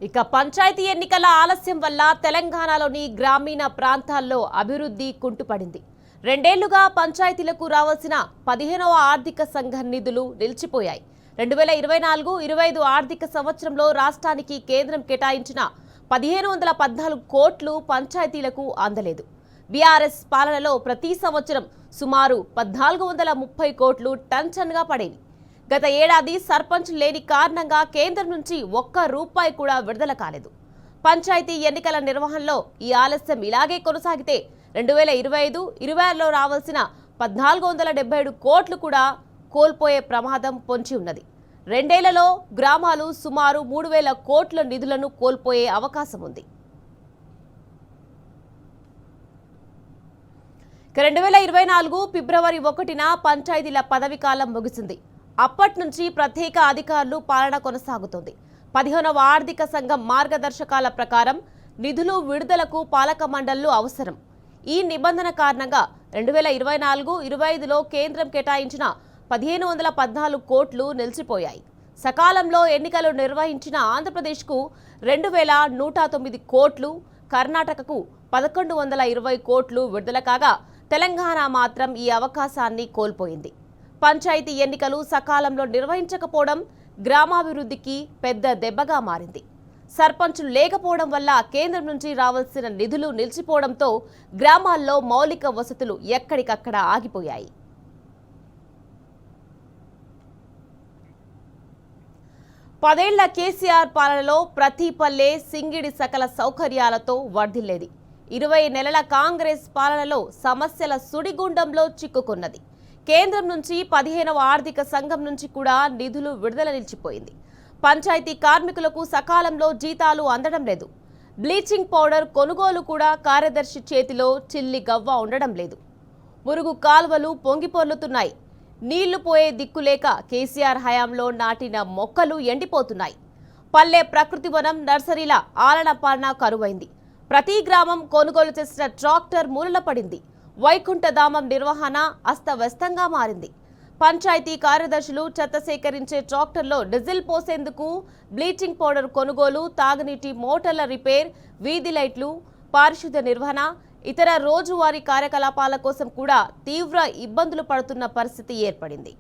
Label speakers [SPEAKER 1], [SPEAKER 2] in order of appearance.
[SPEAKER 1] ఇక పంచాయతీ ఎన్నికల ఆలస్యం వల్ల తెలంగాణలోని గ్రామీణ ప్రాంతాల్లో అభివృద్ధి కుంటుపడింది. రెండేళ్లుగా పంచాయతీలకు రావాల్సిన 15వ ఆర్థిక సంఘం నిధులు నిలిచిపోయాయి. 2024-25 ఆర్థిక సంవత్సరంలో రాష్ట్రానికి కేంద్రం కేటాయించిన 1514 కోట్లు పంచాయతీలకు అందలేదు. బీఆర్ఎస్ పాలనలో ప్రతి సంవత్సరం సుమారు 1430 కోట్లు టంచన్గా పడేవి. గత ఏడాది సర్పంచ్ లేని కారణంగా కేంద్రం నుంచి ఒక్క రూపాయి కూడా విడుదల కాలేదు. పంచాయతీ ఎన్నికల నిర్వహణలో ఈ ఆలస్యం ఇలాగే కొనసాగితే 2025-26లో రావాల్సిన 1477 కోట్లు కూడా కోల్పోయే ప్రమాదం పొంచి ఉన్నది. రెండేళ్లలో గ్రామాలు సుమారు 3000 కోట్ల నిధులను కోల్పోయే అవకాశం ఉంది. 2024 ఫిబ్రవరి 1న పంచాయతీల పదవి కాలం ముగిసింది. అప్పటి నుంచి ప్రత్యేక అధికారులు పాలన కొనసాగుతోంది. 15వ ఆర్థిక సంఘం మార్గదర్శకాల ప్రకారం నిధులు విడుదలకు పాలక మండళ్లు అవసరం. ఈ నిబంధన కారణంగా 2024-25లో కేంద్రం కేటాయించిన 1514 కోట్లు నిలిచిపోయాయి. సకాలంలో ఎన్నికలు నిర్వహించిన ఆంధ్రప్రదేశ్కు 2109 కోట్లు, కర్ణాటకకు 1120 కోట్లు విడుదల కాగా తెలంగాణ మాత్రం ఈ అవకాశాన్ని కోల్పోయింది. పంచాయతీ ఎన్నికలు సకాలంలో నిర్వహించకపోవడం గ్రామాభివృద్ధికి పెద్ద దెబ్బగా మారింది. సర్పంచులు లేకపోవడం వల్ల కేంద్రం నుంచి రావాల్సిన నిధులు నిలిచిపోవడంతో గ్రామాల్లో మౌలిక వసతులు ఎక్కడికక్కడ ఆగిపోయాయి. పదేళ్ల కేసీఆర్ పాలనలో ప్రతి పల్లె సింగిడి సకల సౌకర్యాలతో వర్ధిల్లేది. 20 నెలల కాంగ్రెస్ పాలనలో సమస్యల సుడిగుండంలో చిక్కుకున్నది. కేంద్రం నుంచి 15వ ఆర్థిక సంఘం నుంచి కూడా నిధులు విడుదల నిలిచిపోయింది. పంచాయతీ కార్మికులకు సకాలంలో జీతాలు అందడం లేదు. బ్లీచింగ్ పౌడర్ కొనుగోలు కూడా కార్యదర్శి చేతిలో చిల్లి గవ్వ ఉండడం లేదు. మురుగు కాల్వలు పొంగిపొర్లుతున్నాయి. నీళ్లు పోయే దిక్కులేక కేసీఆర్ హయాంలో నాటిన మొక్కలు ఎండిపోతున్నాయి. పల్లె ప్రకృతి వనం నర్సరీల ఆలన పాలన కరువైంది. ప్రతి గ్రామం కొనుగోలు చేసిన ట్రాక్టర్ మూలన పడింది. వైకుంఠధామం నిర్వహణ అస్తవ్యస్తంగా మారింది. పంచాయతీ కార్యదర్శులు చెత్త సేకరించే ట్రాక్టర్లో డీజిల్ పోసేందుకు బ్లీచింగ్ పౌడర్ కొనుగోలు, తాగునీటి మోటార్ల రిపేర్, వీధి లైట్లు, పారిశుద్ధ్య నిర్వహణ, ఇతర రోజువారీ కార్యకలాపాల కోసం కూడా తీవ్ర ఇబ్బందులు పడుతున్న పరిస్థితి ఏర్పడింది.